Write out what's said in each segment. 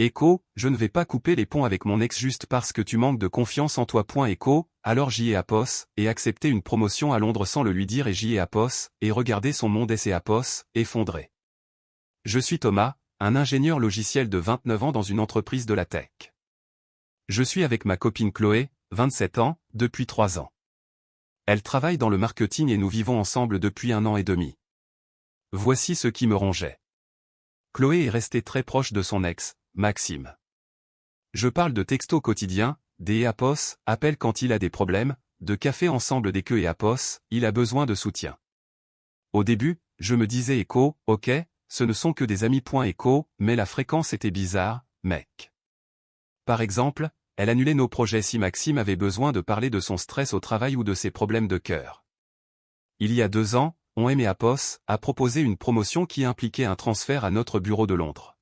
Echo, je ne vais pas couper les ponts avec mon ex juste parce que tu manques de confiance en toi. Echo, alors j'y ai à POS, et accepter une promotion à Londres sans le lui dire et j'y ai à POS, et regarder son monde et à POS, effondré. Je suis Thomas, un ingénieur logiciel de 29 ans dans une entreprise de la tech. Je suis avec ma copine Chloé, 27 ans, depuis 3 ans. Elle travaille dans le marketing et nous vivons ensemble depuis 1 an et demi. Voici ce qui me rongeait. Chloé est restée très proche de son ex, Maxime. Je parle de textos quotidiens, des apos, appels quand il a des problèmes, de café ensemble des queues et apos, il a besoin de soutien. Au début, je me disais Echo, ok, ce ne sont que des amis. Echo, mais la fréquence était bizarre, mec. Par exemple, elle annulait nos projets si Maxime avait besoin de parler de son stress au travail ou de ses problèmes de cœur. Il y a 2 ans, on aimait Apos a proposé une promotion qui impliquait un transfert à notre bureau de Londres.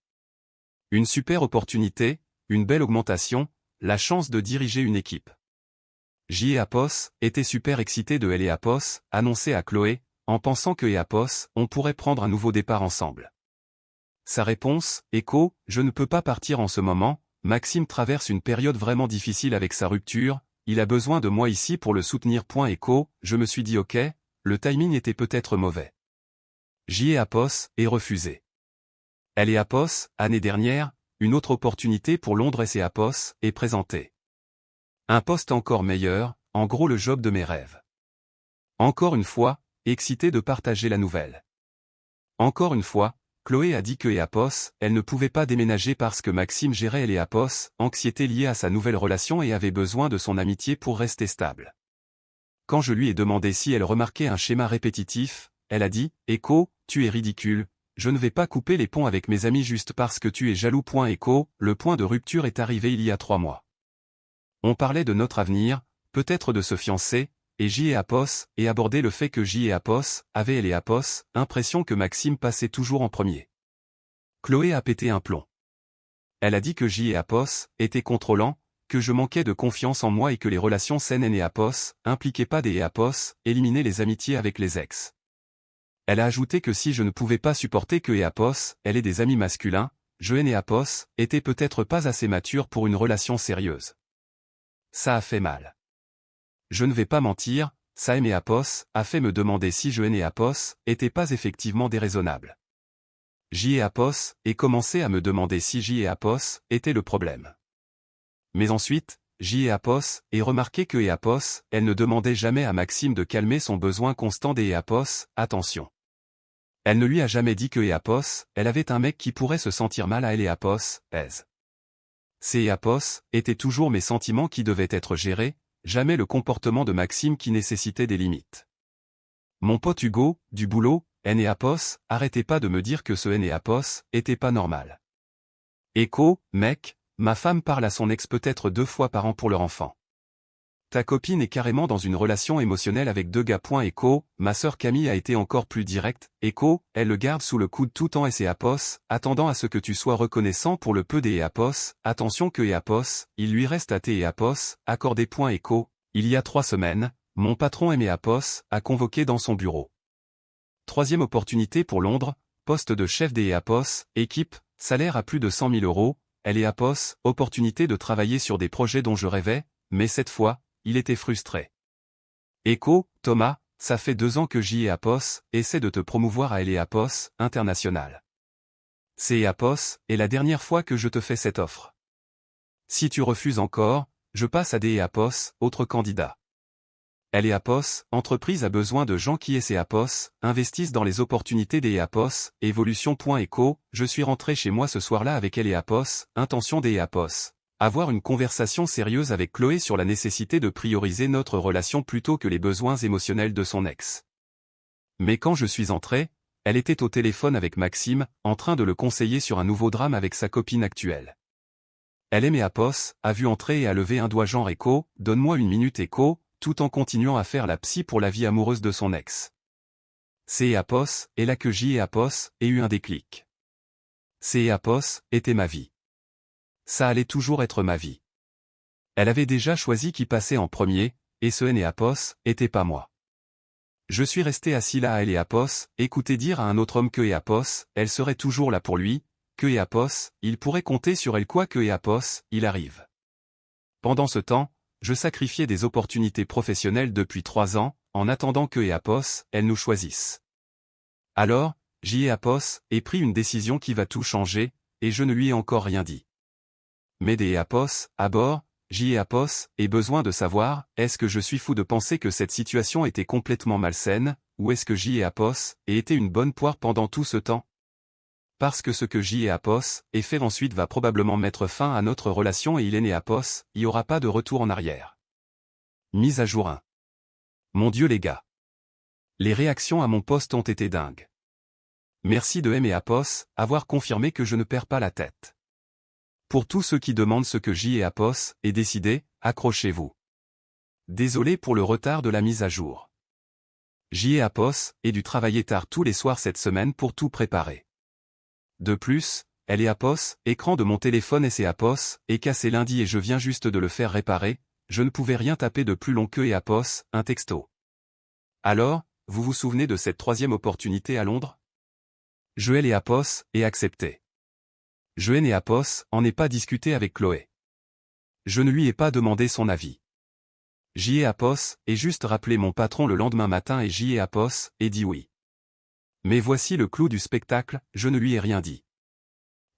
Une super opportunité, une belle augmentation, la chance de diriger une équipe. J et Apos était super excité de elle et Apos, annoncé à Chloé, en pensant que et Apos, on pourrait prendre un nouveau départ ensemble. Sa réponse, Echo, je ne peux pas partir en ce moment, Maxime traverse une période vraiment difficile avec sa rupture, il a besoin de moi ici pour le soutenir. Echo, je me suis dit ok, le timing était peut-être mauvais. J et Apos est refusé. Elle et Apos, année dernière, une autre opportunité pour Londres et Apos est présentée. Un poste encore meilleur, en gros le job de mes rêves. Encore une fois, excité de partager la nouvelle. Encore une fois, Chloé a dit que et Apos, elle ne pouvait pas déménager parce que Maxime gérait elle et Apos, anxiété liée à sa nouvelle relation et avait besoin de son amitié pour rester stable. Quand je lui ai demandé si elle remarquait un schéma répétitif, elle a dit, Echo, tu es ridicule, je ne vais pas couper les ponts avec mes amis juste parce que tu es jaloux. Echo, le point de rupture est arrivé il y a 3 mois. On parlait de notre avenir, peut-être de se fiancer, et J et Apos, et aborder le fait que J et Apos, avaient elle et Apos, impression que Maxime passait toujours en premier. Chloé a pété un plomb. Elle a dit que J et Apos, étaient contrôlants, que je manquais de confiance en moi et que les relations saines et Apos, impliquaient pas des et Apos, éliminer les amitiés avec les ex. Elle a ajouté que si je ne pouvais pas supporter que et Apos, elle ait des amis masculins, je et Apos, étaient peut-être pas assez matures pour une relation sérieuse. Ça a fait mal. Je ne vais pas mentir, ça et Apos a fait me demander si je et Apos étaient pas effectivement déraisonnables. J et Apos et commencé à me demander si J et Apos étaient le problème. Mais ensuite, J et Apos et remarqué que et Apos, elle ne demandait jamais à Maxime de calmer son besoin constant des et Apos, attention. Elle ne lui a jamais dit que et Apos, elle avait un mec qui pourrait se sentir mal à elle et Apos, aise. Ces et Apos étaient toujours mes sentiments qui devaient être gérés, jamais le comportement de Maxime qui nécessitait des limites. Mon pote Hugo, du boulot, N et Apos, arrêtez pas de me dire que ce N et Apos était pas normal. Echo, mec, ma femme parle à son ex peut-être 2 fois par an pour leur enfant. Ta copine est carrément dans une relation émotionnelle avec 2 gars. Echo, ma sœur Camille a été encore plus directe. Echo, elle le garde sous le coude tout en et Apos, attendant à ce que tu sois reconnaissant pour le peu des Apos, attention que et Apos, il lui reste à tes Apos, accordé. Echo, il y a 3 semaines, mon patron et Apos a convoqué dans son bureau. 3e opportunité pour Londres, poste de chef des Apos, équipe, salaire à plus de 100 000 euros, elle et Apos, opportunité de travailler sur des projets dont je rêvais, mais cette fois, il était frustré. Echo, Thomas, ça fait 2 ans que J et Apos essaie de te promouvoir à elle et Apos, international. C'est Apos, et la dernière fois que je te fais cette offre. Si tu refuses encore, je passe à des Apos, autre candidat. Elle et Apos, entreprise a besoin de gens qui et Apos, investissent dans les opportunités des Apos, évolution. Echo, je suis rentré chez moi ce soir-là avec elle et Apos, intention des Apos. Avoir une conversation sérieuse avec Chloé sur la nécessité de prioriser notre relation plutôt que les besoins émotionnels de son ex. Mais quand je suis entré, elle était au téléphone avec Maxime, en train de le conseiller sur un nouveau drame avec sa copine actuelle. Elle et Apos, a vu entrer et a levé un doigt genre Echo, donne-moi 1 minute Echo, tout en continuant à faire la psy pour la vie amoureuse de son ex. C'est Apos, et là que J et Apos, ait eu un déclic. C'est Apos, était ma vie. Ça allait toujours être ma vie. Elle avait déjà choisi qui passait en premier, et ce N et Apos, était pas moi. Je suis resté assis là à elle et Apos, écouter dire à un autre homme que et Apos, elle serait toujours là pour lui, que Apos, il pourrait compter sur elle quoi que Apos, il arrive. Pendant ce temps, je sacrifiais des opportunités professionnelles depuis 3 ans, en attendant que Apos, elle nous choisisse. Alors, Apos, ai pris une décision qui va tout changer, et je ne lui ai encore rien dit. Mais des Apos, à bord, Apos, ai besoin de savoir, est-ce que je suis fou de penser que cette situation était complètement malsaine, ou est-ce que Apos, ait été une bonne poire pendant tout ce temps? Parce que ce que Apos, ait fait ensuite va probablement mettre fin à notre relation et il est né Apos, il n'y aura pas de retour en arrière. Mise à jour 1. Mon Dieu les gars. Les réactions à mon post ont été dingues. Merci de M et Apos, avoir confirmé que je ne perds pas la tête. Pour tous ceux qui demandent ce que Apos ait décidé, accrochez-vous. Désolé pour le retard de la mise à jour. Apos ait dû travailler tard tous les soirs cette semaine pour tout préparer. De plus, elle est Apos, écran de mon téléphone et c'est Apos, est cassé lundi et je viens juste de le faire réparer, je ne pouvais rien taper de plus long que Apos, un texto. Alors, vous vous souvenez de cette 3e opportunité à Londres? Joël et Apos, ait accepté. Joël et Apos, en ai pas discuté avec Chloé. Je ne lui ai pas demandé son avis. Apos, ait juste rappelé mon patron le lendemain matin et Apos, ait dit oui. Mais voici le clou du spectacle, je ne lui ai rien dit.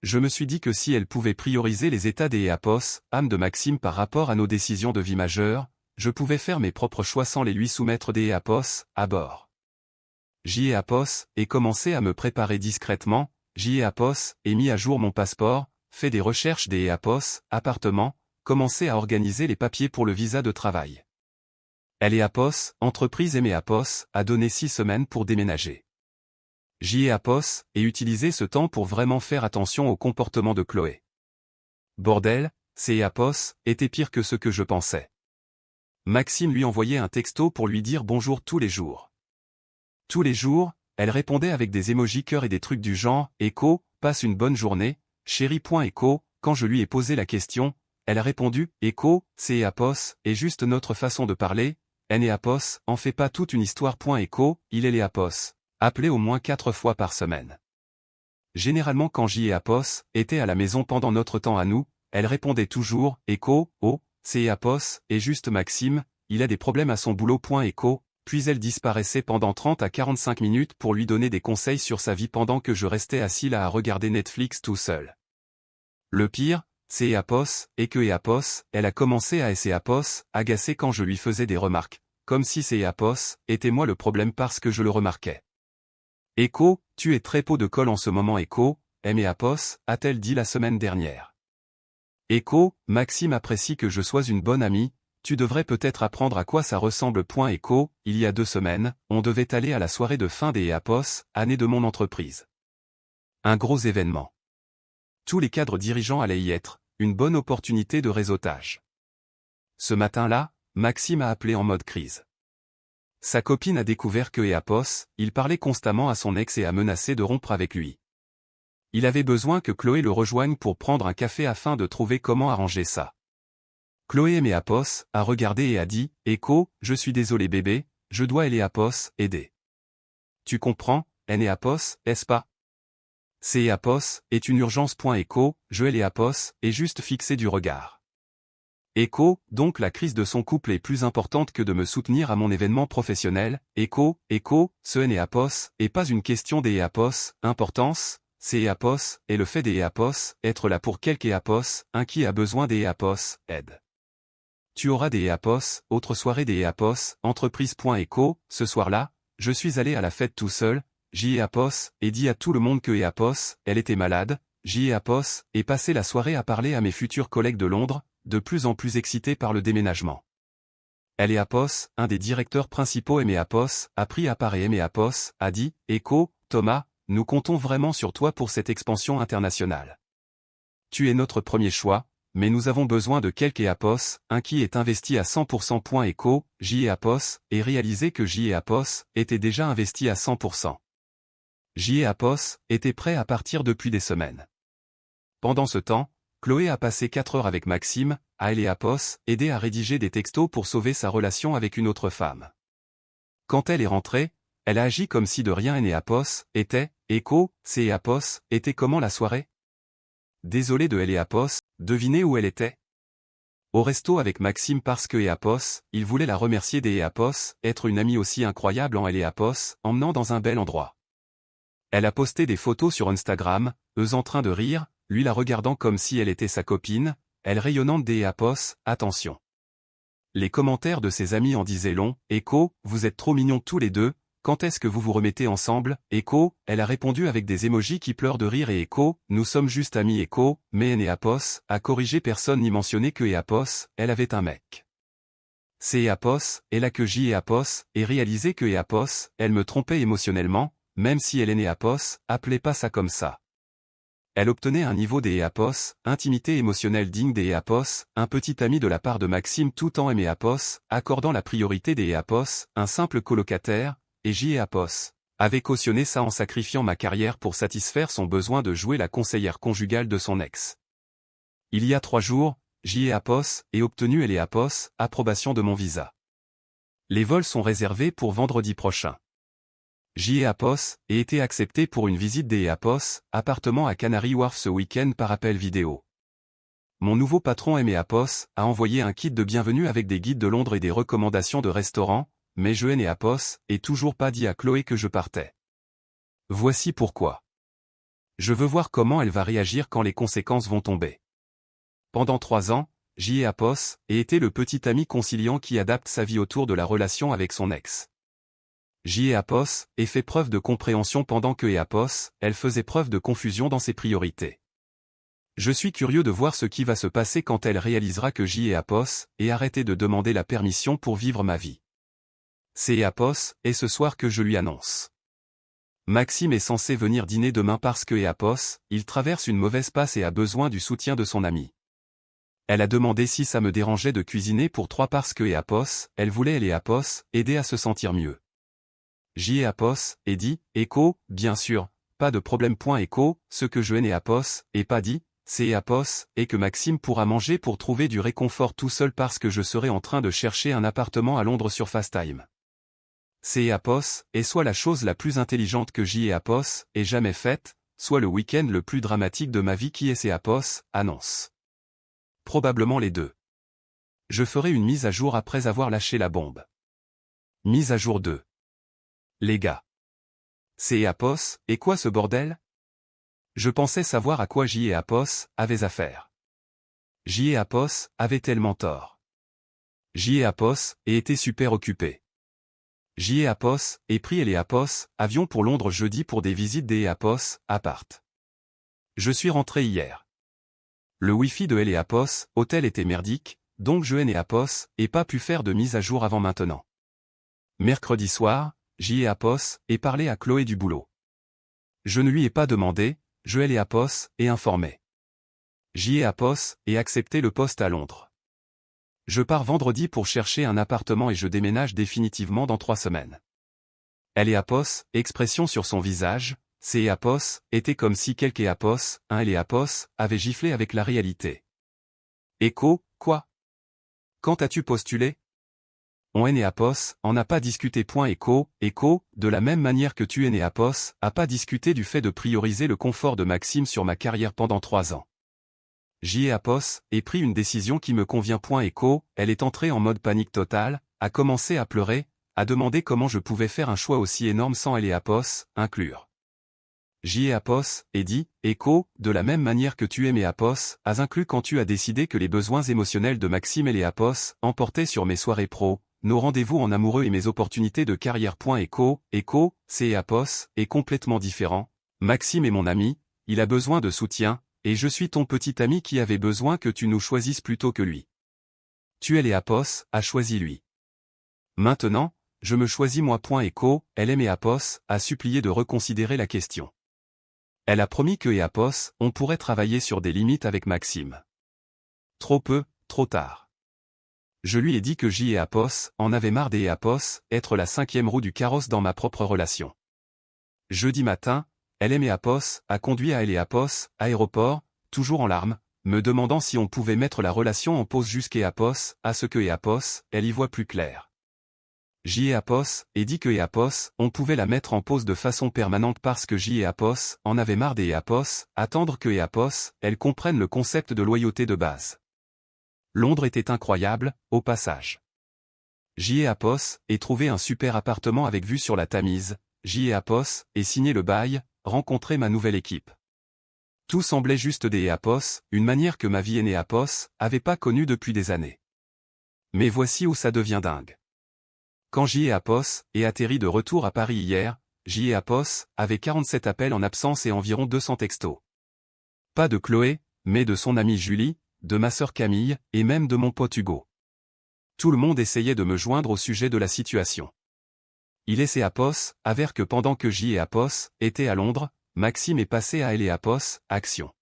Je me suis dit que si elle pouvait prioriser les états des Apos, âme de Maxime par rapport à nos décisions de vie majeures, je pouvais faire mes propres choix sans les lui soumettre des Apos, à bord. Apos, ait commencé à me préparer discrètement, Apos, ait mis à jour mon passeport, fait des recherches des Apos, appartement, commencé à organiser les papiers pour le visa de travail. Elle et Apos, entreprise et Apos, a donné 6 semaines pour déménager. Apos, ait utilisé ce temps pour vraiment faire attention au comportement de Chloé. Bordel, ces Apos, étaient pire que ce que je pensais. Maxime lui envoyait un texto pour lui dire bonjour tous les jours. Tous les jours, elle répondait avec des émojis cœur et des trucs du genre, Echo, passe une bonne journée, chérie.echo, quand je lui ai posé la question, elle a répondu, Echo, c'est Apos, est juste notre façon de parler, N et Apos, en fait pas toute une histoire. Echo, il est les Apos. Appelé au moins 4 fois par semaine. Généralement quand Apos était à la maison pendant notre temps à nous, elle répondait toujours, Echo, oh, c'est Apos, et juste Maxime, il a des problèmes à son boulot. Echo, puis elle disparaissait pendant 30 à 45 minutes pour lui donner des conseils sur sa vie pendant que je restais assis là à regarder Netflix tout seul. Le pire, c'est Apos, et que Apos, elle a commencé à Apos, agacée quand je lui faisais des remarques, comme si c'est Apos était moi le problème parce que je le remarquais. Echo, tu es très pot de colle en ce moment. Echo, M et Apos, a-t-elle dit la semaine dernière. Echo, Maxime apprécie que je sois une bonne amie, tu devrais peut-être apprendre à quoi ça ressemble. Echo, il y a 2 semaines, on devait aller à la soirée de fin des Apos, année de mon entreprise. Un gros événement. Tous les cadres dirigeants allaient y être, une bonne opportunité de réseautage. Ce matin-là, Maxime a appelé en mode crise. Sa copine a découvert que Apos, il parlait constamment à son ex et a menacé de rompre avec lui. Il avait besoin que Chloé le rejoigne pour prendre un café afin de trouver comment arranger ça. Chloé aimait Apos, a regardé et a dit, Echo, je suis désolé bébé, je dois aller Apos, aider. Tu comprends, N et Apos, est-ce pas? C'est Apos, est une urgence. Echo, je et Apos, est juste fixé du regard. Echo, donc la crise de son couple est plus importante que de me soutenir à mon événement professionnel. Echo, ce N et Apos, est pas une question des Apos, importance, c'est Apos, et le fait des Apos, être là pour quelque Apos, un qui a besoin des Apos, aide. Tu auras des Apos, autre soirée des Apos, entreprise. Echo, ce soir-là, je suis allé à la fête tout seul, Apos, et dit à tout le monde que Apos, elle était malade, Apos, et passé la soirée à parler à mes futurs collègues de Londres, de plus en plus excités par le déménagement. Elle et Apos, un des directeurs principaux Apos, a pris à part et Apos, a dit, Echo, Thomas, nous comptons vraiment sur toi pour cette expansion internationale. Tu es notre premier choix, mais nous avons besoin de quelques Apos, un qui est investi à 100%. Echo, Apos, et réalisé que Apos était déjà investi à 100%. Apos était prêt à partir depuis des semaines. Pendant ce temps, Chloé a passé 4 heures avec Maxime, à elle et Apos, aider à rédiger des textos pour sauver sa relation avec une autre femme. Quand elle est rentrée, elle a agi comme si de rien. Et Apos était, Echo, c'est Apos, était comment la soirée? désolé de elle et Apos, devinez où elle était? Au resto avec Maxime parce que Apos, il voulait la remercier des Apos, être une amie aussi incroyable en elle et Apos, emmenant dans un bel endroit. Elle a posté des photos sur Instagram, eux en train de rire, lui la regardant comme si elle était sa copine, elle rayonnante des Apos, attention. Les commentaires de ses amis en disaient long, Echo, vous êtes trop mignons tous les deux, quand est-ce que vous vous remettez ensemble, Echo, elle a répondu avec des émojis qui pleurent de rire et Echo, nous sommes juste amis Echo, mais Apos, a corrigé personne ni mentionné que Apos, elle avait un mec. C'est Apos, elle a que J Apos, et réalisé que Apos, elle me trompait émotionnellement, même si elle est Apos, appelez pas ça comme ça. Elle obtenait un niveau des Apos, intimité émotionnelle digne des Apos, un petit ami de la part de Maxime tout en Apos, accordant la priorité des Apos, un simple colocataire, et J Apos avait cautionné ça en sacrifiant ma carrière pour satisfaire son besoin de jouer la conseillère conjugale de son ex. Il y a 3 jours, J Apos et obtenu Apos, approbation de mon visa. Les vols sont réservés pour vendredi prochain. J Apos et été accepté pour une visite des Apos, appartement à Canary Wharf ce week-end par appel vidéo. Mon nouveau patron Apos a envoyé un kit de bienvenue avec des guides de Londres et des recommandations de restaurants, mais je Apos et toujours pas dit à Chloé que je partais. Voici pourquoi. Je veux voir comment elle va réagir quand les conséquences vont tomber. Pendant 3 ans, J Apos et été le petit ami conciliant qui adapte sa vie autour de la relation avec son ex. J Apos et fait preuve de compréhension pendant que Apos, elle faisait preuve de confusion dans ses priorités. Je suis curieux de voir ce qui va se passer quand elle réalisera que J Apos et arrêter de demander la permission pour vivre ma vie. C'est Apos et ce soir que je lui annonce. Maxime est censé venir dîner demain parce que Apos, il traverse une mauvaise passe et a besoin du soutien de son ami. Elle a demandé si ça me dérangeait de cuisiner pour 3 parce que Apos, elle voulait Apos aider à se sentir mieux. J Apos, et dit, Echo, bien sûr, pas de problème. Echo, ce que je Apos, et pas dit, c'est Apos, et que Maxime pourra manger pour trouver du réconfort tout seul parce que je serai en train de chercher un appartement à Londres sur FaceTime. C'est Apos, et soit la chose la plus intelligente que J Apos ait jamais faite, soit le week-end le plus dramatique de ma vie qui est Apos, annonce. Probablement les deux. Je ferai une mise à jour après avoir lâché la bombe. Mise à jour 2. Les gars. C'est Apos, et quoi ce bordel? Je pensais savoir à quoi J Apos avait affaire. J Apos avait tellement tort. J Apos et était super occupé. J Apos et pris Apos, avion pour Londres jeudi pour des visites des Apos, appart. Je suis rentré hier. Le Wi-Fi de Apos, hôtel était merdique, donc je Apos et pas pu faire de mise à jour avant maintenant. Mercredi soir, J Apos et parlé à Chloé du boulot. Je ne lui ai pas demandé, je Apos et informé. J Apos et accepté le poste à Londres. Je pars vendredi pour chercher un appartement et je déménage définitivement dans 3 semaines. Apos, expression sur son visage, c'est Apos, était comme si quelque Apos, un Apos, avait giflé avec la réalité. Echo, quoi? Quand as-tu postulé? On Apos, en a pas discuté. Echo, de la même manière que tu Apos, a pas discuté du fait de prioriser le confort de Maxime sur ma carrière pendant 3 ans. J Apos, et pris une décision qui me convient. Echo, elle est entrée en mode panique totale, a commencé à pleurer, a demandé comment je pouvais faire un choix aussi énorme sans Apos, inclure. J Apos, et dit, Echo, de la même manière que tu Apos, as inclus quand tu as décidé que les besoins émotionnels de Maxime Apos emportaient sur mes soirées pro, nos rendez-vous en amoureux et mes opportunités de carrière. Echo, c'est Apos, est complètement différent. Maxime est mon ami, il a besoin de soutien, et je suis ton petit ami qui avait besoin que tu nous choisisses plutôt que lui. Tu Apos, a choisi lui. Maintenant, je me choisis moi. Echo, elle Apos, a supplié de reconsidérer la question. Elle a promis que Apos, on pourrait travailler sur des limites avec Maxime. Trop peu, trop tard. Je lui ai dit que J Apos en avait marre des Apos, être la 5e roue du carrosse dans ma propre relation. Jeudi matin, Apos a conduit à Apos, aéroport, toujours en larmes, me demandant si on pouvait mettre la relation en pause jusqu'à Apos, à ce que Apos, elle y voit plus clair. J et Apos, et dit que et Apos, on pouvait la mettre en pause de façon permanente parce que J et Apos en avaient marre des et Apos, attendre que et Apos, elles comprennent le concept de loyauté de base. Londres était incroyable, au passage. J et Apos, et trouvé un super appartement avec vue sur la Tamise, J et Apos, et signé le bail, rencontrer ma nouvelle équipe. Tout semblait juste des et Apos, une manière que ma vie et Apos avait pas connue depuis des années. Mais voici où ça devient dingue. Quand J et Apos est atterri de retour à Paris hier, J et Apos avait 47 appels en absence et environ 200 textos. Pas de Chloé, mais de son amie Julie, de ma sœur Camille, et même de mon pote Hugo. Tout le monde essayait de me joindre au sujet de la situation. Il et Apos avèrent que pendant que J et Apos étaient à Londres, Maxime est passé à Elle et Apos, action.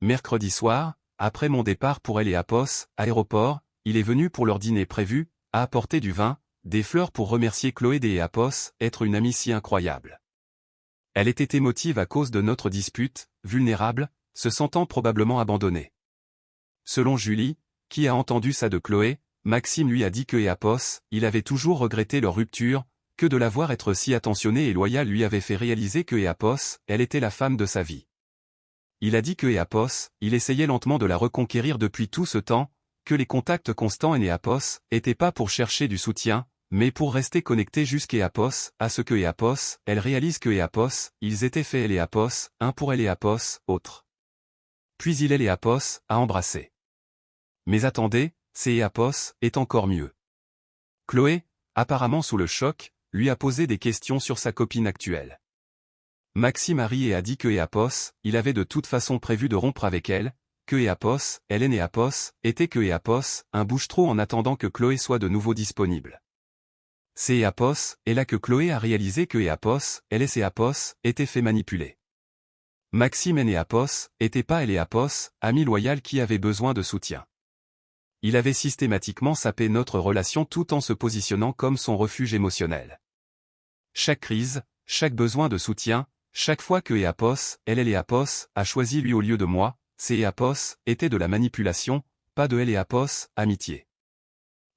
Mercredi soir, après mon départ pour Elle et Apos, aéroport, il est venu pour leur dîner prévu, a apporté du vin, des fleurs pour remercier Chloé et Apos, être une amie si incroyable. Elle était émotive à cause de notre dispute, vulnérable, se sentant probablement abandonnée. Selon Julie, qui a entendu ça de Chloé, Maxime lui a dit que Apos, il avait toujours regretté leur rupture, que de la voir être si attentionnée et loyale lui avait fait réaliser que Apos, elle était la femme de sa vie. Il a dit que Apos, il essayait lentement de la reconquérir depuis tout ce temps, que les contacts constants et Apos étaient pas pour chercher du soutien, mais pour rester connectés jusqu'à Apos, à ce que Apos, elle réalise que Apos, ils étaient faits elle et Apos, un pour elle et Apos, autre. Puis il et Apos, a embrassé. Mais attendez, c'est Apos, est encore mieux. Chloé, apparemment sous le choc, lui a posé des questions sur sa copine actuelle. Maxime a ri et a dit que Apos, il avait de toute façon prévu de rompre avec elle, que Apos, Hélène et Apos, était que Apos, un bouche-trou en attendant que Chloé soit de nouveau disponible. C'est Apos, et là que Chloé a réalisé que Apos, elle et Apos, étaient fait manipuler. Maxime et Apos, étaient pas elle et Apos, amis loyaux qui avaient besoin de soutien. Il avait systématiquement sapé notre relation tout en se positionnant comme son refuge émotionnel. Chaque crise, chaque besoin de soutien, chaque fois que Apos, elle et Apos, a choisi lui au lieu de moi, c'est Apos, était de la manipulation, pas de elle et Apos, amitié.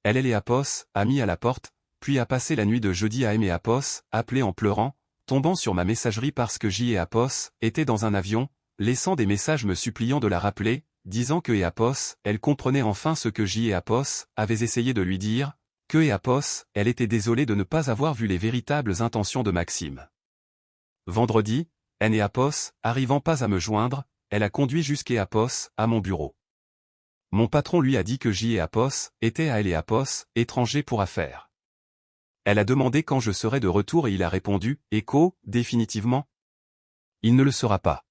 Elle et Apos, a mis à la porte, puis a passé la nuit de jeudi à aimer Apos, appelé en pleurant, tombant sur ma messagerie parce que J et Apos étaient dans un avion, laissant des messages me suppliant de la rappeler, disant que Apos, elle comprenait enfin ce que J et Apos avaient essayé de lui dire, que Apos, elle était désolée de ne pas avoir vu les véritables intentions de Maxime. Vendredi, N et Apos, arrivant pas à me joindre, elle a conduit jusqu'à Apos, à mon bureau. Mon patron lui a dit que J et Apos étaient à Elle et Apos, étrangers pour affaires. Elle a demandé quand je serais de retour et il a répondu, Écho, définitivement. Il ne le sera pas.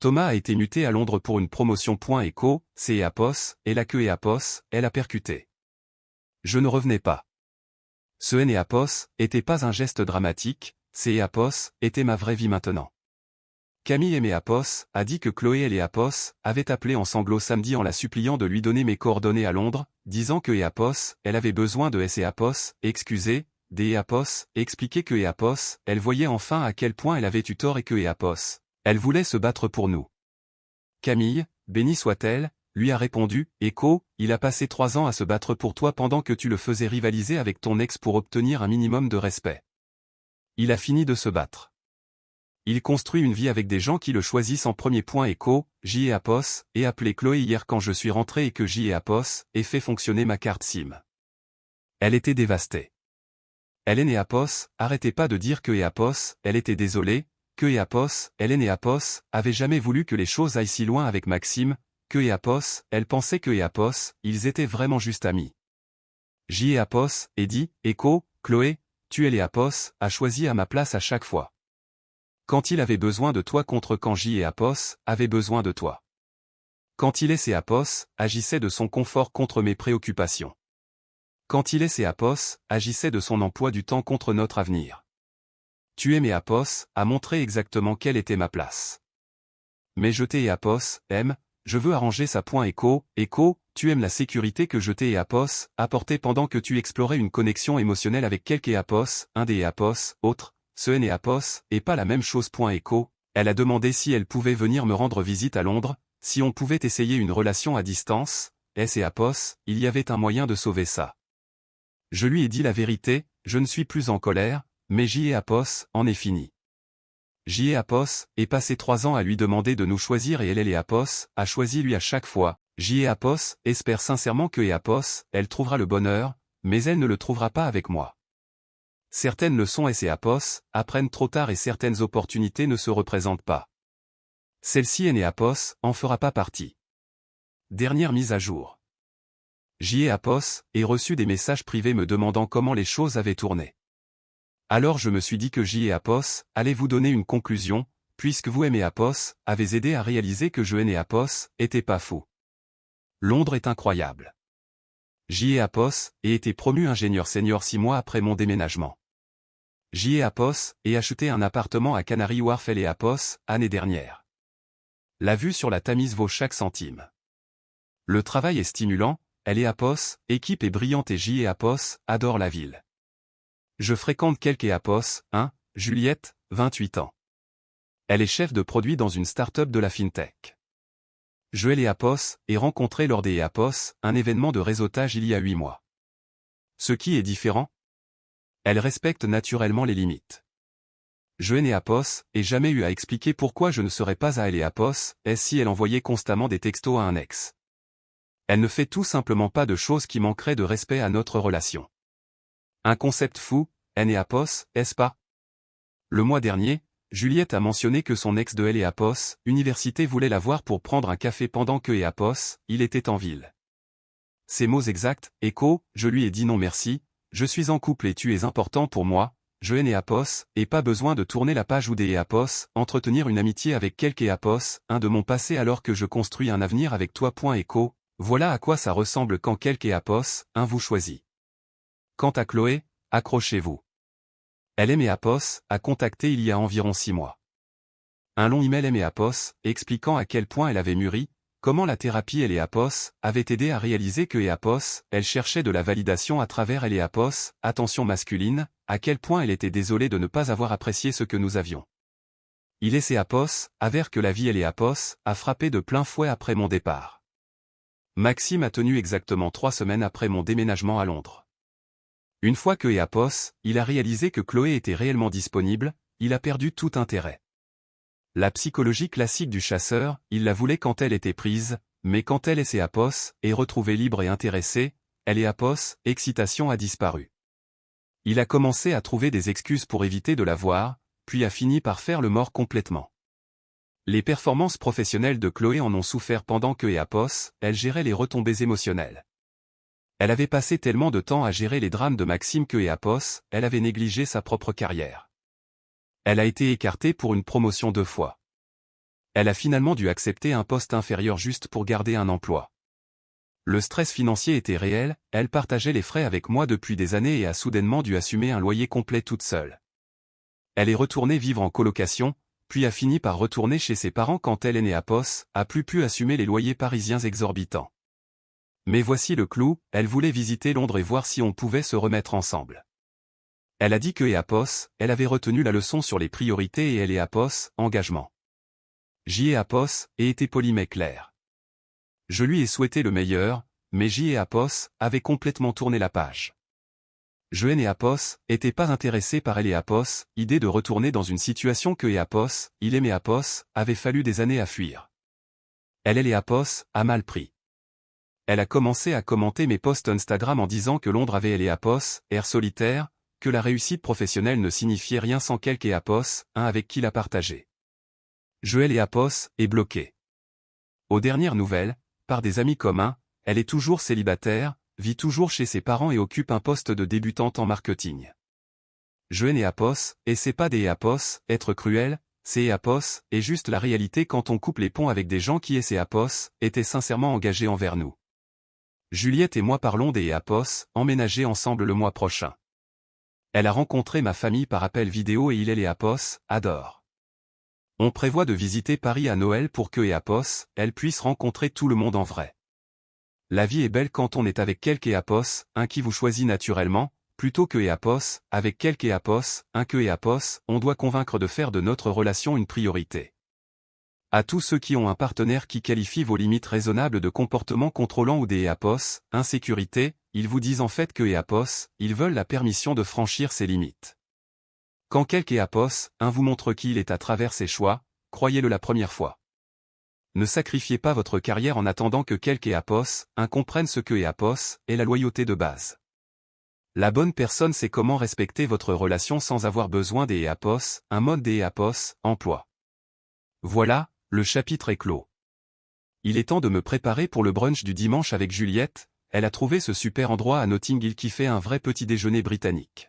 Thomas a été muté à Londres pour une promotion. Écho, c'est Apos, et la queue et Apos, elle a percuté. Je ne revenais pas. Ce N et Apos était pas un geste dramatique, c'est Apos était ma vraie vie maintenant. Camille et Apos a dit que Chloé et Apos avaient appelé en sanglots samedi en la suppliant de lui donner mes coordonnées à Londres, disant que Apos, elle avait besoin de S et Apos, excusez, des Apos, expliquer que Apos, elle voyait enfin à quel point elle avait eu tort et que Apos, elle voulait se battre pour nous. Camille, bénie soit-elle, lui a répondu, Écho, il a passé 3 ans à se battre pour toi pendant que tu le faisais rivaliser avec ton ex pour obtenir un minimum de respect. Il a fini de se battre. Il construit une vie avec des gens qui le choisissent en premier. Écho, J et Apos, et appelé Chloé hier quand je suis rentré et que J et Apos ait fait fonctionner ma carte SIM. Elle était dévastée. Hélène et Apos, arrêtez pas de dire que Apos, elle était désolée, que Apos, Hélène et Apos, avaient jamais voulu que les choses aillent si loin avec Maxime, que Apos, elle pensait que Apos, ils étaient vraiment juste amis. J et Apos, et dit, Écho, Chloé, tu et Apos, a choisi à ma place à chaque fois. Quand il avait besoin de toi contre quand J et Apos avaient besoin de toi. Quand il et Apos agissait de son confort contre mes préoccupations. Quand il et Apos agissait de son emploi du temps contre notre avenir. Tu et Apos a montré exactement quelle était ma place. Mais je t'ai et Apos aime, je veux arranger ça. Écho, tu aimes la sécurité que je t'ai et Apos apporté pendant que tu explorais une connexion émotionnelle avec quelque Apos, un des Apos, autre. Ce N et Apos, et pas la même chose. Écho, elle a demandé si elle pouvait venir me rendre visite à Londres, si on pouvait essayer une relation à distance, S et Apos, il y avait un moyen de sauver ça. Je lui ai dit la vérité, je ne suis plus en colère, mais J.E.A.P.O.S. en est fini. J.E.A.P.O.S. est passé 3 ans à lui demander de nous choisir et L.L.E.A.P.O.S. a choisi lui à chaque fois. J.E.A.P.O.S. espère sincèrement que E.A.P.O.S. elle trouvera le bonheur, mais elle ne le trouvera pas avec moi. Certaines leçons S.E.A.P.O.S. apprennent trop tard et certaines opportunités ne se représentent pas. Celle-ci N.E.A.P.O.S. en fera pas partie. Dernière mise à jour. J.E.A.P.O.S. ait reçu des messages privés me demandant comment les choses avaient tourné. Alors je me suis dit que J.E.A.P.O.S. allait vous donner une conclusion, puisque vous M.E.A.P.O.S. avez aidé à réaliser que je N.E.A.P.O.S. était pas fou. Londres est incroyable. J.E.A.P.O.S. ait été promu ingénieur senior 6 mois après mon déménagement. J.E.A.P.O.S. ait acheté un appartement à Canary Wharf L.E.A.P.O.S. année dernière. La vue sur la Tamise vaut chaque centime. Le travail est stimulant, L.E.A.P.O.S. équipe est brillante et J.E.A.P.O.S. adore la ville. Je fréquente quelques E.A.P.O.S. Juliette, 28 ans. Elle est chef de produit dans une start-up de la FinTech. Je L.E.A.P.O.S. ai rencontré lors des E.A.P.O.S. un événement de réseautage il y a 8 mois. Ce qui est différent? Elle respecte naturellement les limites. Je N.E.A.P.O.S. ai jamais eu à expliquer pourquoi je ne serais pas à L.E.A.P.O.S. si elle envoyait constamment des textos à un ex. Elle ne fait tout simplement pas de choses qui manqueraient de respect à notre relation. Un concept fou, N.E.A.P.O.S., est-ce pas? Le mois dernier, Juliette a mentionné que son ex de L.E.A.P.O.S. Université voulait la voir pour prendre un café pendant que E.A.P.O.S. il était en ville. Ses mots exacts, écho, je lui ai dit non merci, je suis en couple et tu es important pour moi, je N.E.A.P.O.S. et pas besoin de tourner la page ou des E.A.P.O.S. entretenir une amitié avec quelques E.A.P.O.S. un de mon passé alors que je construis un avenir avec toi. Écho, voilà à quoi ça ressemble quand quelques E.A.P.O.S. vous choisit. Quant à Chloé, accrochez-vous. Elle M.E.A.P.O.S. a contacté il y a environ 6 mois. Un long email M.E.A.P.O.S. expliquant à quel point elle avait mûri, comment la thérapie L.E.A.P.O.S. avait aidé à réaliser que E.A.P.O.S. elle cherchait de la validation à travers L.E.A.P.O.S. attention masculine, à quel point elle était désolée de ne pas avoir apprécié ce que nous avions. Il est E.A.P.O.S. avère que la vie L.E.A.P.O.S. a frappé de plein fouet après mon départ. Maxime a tenu exactement 3 semaines après mon déménagement à Londres. Une fois que E.A.P.O.S. il a réalisé que Chloé était réellement disponible, il a perdu tout intérêt. La psychologie classique du chasseur, il la voulait quand elle était prise, mais quand elle est E.A.P.O.S. est retrouvée libre et intéressée, L.E.A.P.O.S. excitation a disparu. Il a commencé à trouver des excuses pour éviter de la voir, puis a fini par faire le mort complètement. Les performances professionnelles de Chloé en ont souffert pendant que E.A.P.O.S. elle gérait les retombées émotionnelles. Elle avait passé tellement de temps à gérer les drames de Maxime que E.A.P.O.S. elle avait négligé sa propre carrière. Elle a été écartée pour une promotion 2 fois. Elle a finalement dû accepter un poste inférieur juste pour garder un emploi. Le stress financier était réel, elle partageait les frais avec moi depuis des années et a soudainement dû assumer un loyer complet toute seule. Elle est retournée vivre en colocation, puis a fini par retourner chez ses parents quand elle E.A.P.O.S. a plus pu assumer les loyers parisiens exorbitants. Mais voici le clou, elle voulait visiter Londres et voir si on pouvait se remettre ensemble. Elle a dit que E.A.P.O.S. elle avait retenu la leçon sur les priorités et L.E.A.P.O.S. engagement. J.E.A.P.O.S. ait été poli mais clair. Je lui ai souhaité le meilleur, mais J.E.A.P.O.S. avait complètement tourné la page. Je N.E.A.P.O.S. était pas intéressé par L.E.A.P.O.S. idée de retourner dans une situation que E.A.P.O.S. il aimait E.A.P.O.S. avait fallu des années à fuir. L.E.A.P.O.S. a mal pris. Elle a commencé à commenter mes posts Instagram en disant que Londres avait L.E.A.P.O.S. air solitaire, que la réussite professionnelle ne signifiait rien sans quelques E.A.P.O.S. avec qui la partager. Je L.E.A.P.O.S. est bloqué. Aux dernières nouvelles, par des amis communs, elle est toujours célibataire, vit toujours chez ses parents et occupe un poste de débutante en marketing. Je N.E.A.P.O.S. et c'est pas des E.A.P.O.S. être cruel, c'est E.A.P.O.S. et juste la réalité quand on coupe les ponts avec des gens qui E.A.P.O.S. étaient sincèrement engagés envers nous. Juliette et moi parlons des E.A.P.O.S. emménager ensemble le mois prochain. Elle a rencontré ma famille par appel vidéo et il est E.A.P.O.S. adore. On prévoit de visiter Paris à Noël pour que E.A.P.O.S. elle puisse rencontrer tout le monde en vrai. La vie est belle quand on est avec quelques E.A.P.O.S. un qui vous choisit naturellement, plutôt que E.A.P.O.S. avec quelques E.A.P.O.S. un que E.A.P.O.S. on doit convaincre de faire de notre relation une priorité. À tous ceux qui ont un partenaire qui qualifie vos limites raisonnables de comportement contrôlant ou des EAPOS, insécurité, ils vous disent en fait que EAPOS, ils veulent la permission de franchir ces limites. Quand quelque EAPOS, vous montre qui il est à travers ses choix, croyez-le la première fois. Ne sacrifiez pas votre carrière en attendant que quelque EAPOS, comprenne ce que EAPOS est la loyauté de base. La bonne personne sait comment respecter votre relation sans avoir besoin des EAPOS, un mode des EAPOS, emploi. Voilà, le chapitre est clos. Il est temps de me préparer pour le brunch du dimanche avec Juliette, elle a trouvé ce super endroit à Notting Hill qui fait un vrai petit déjeuner britannique.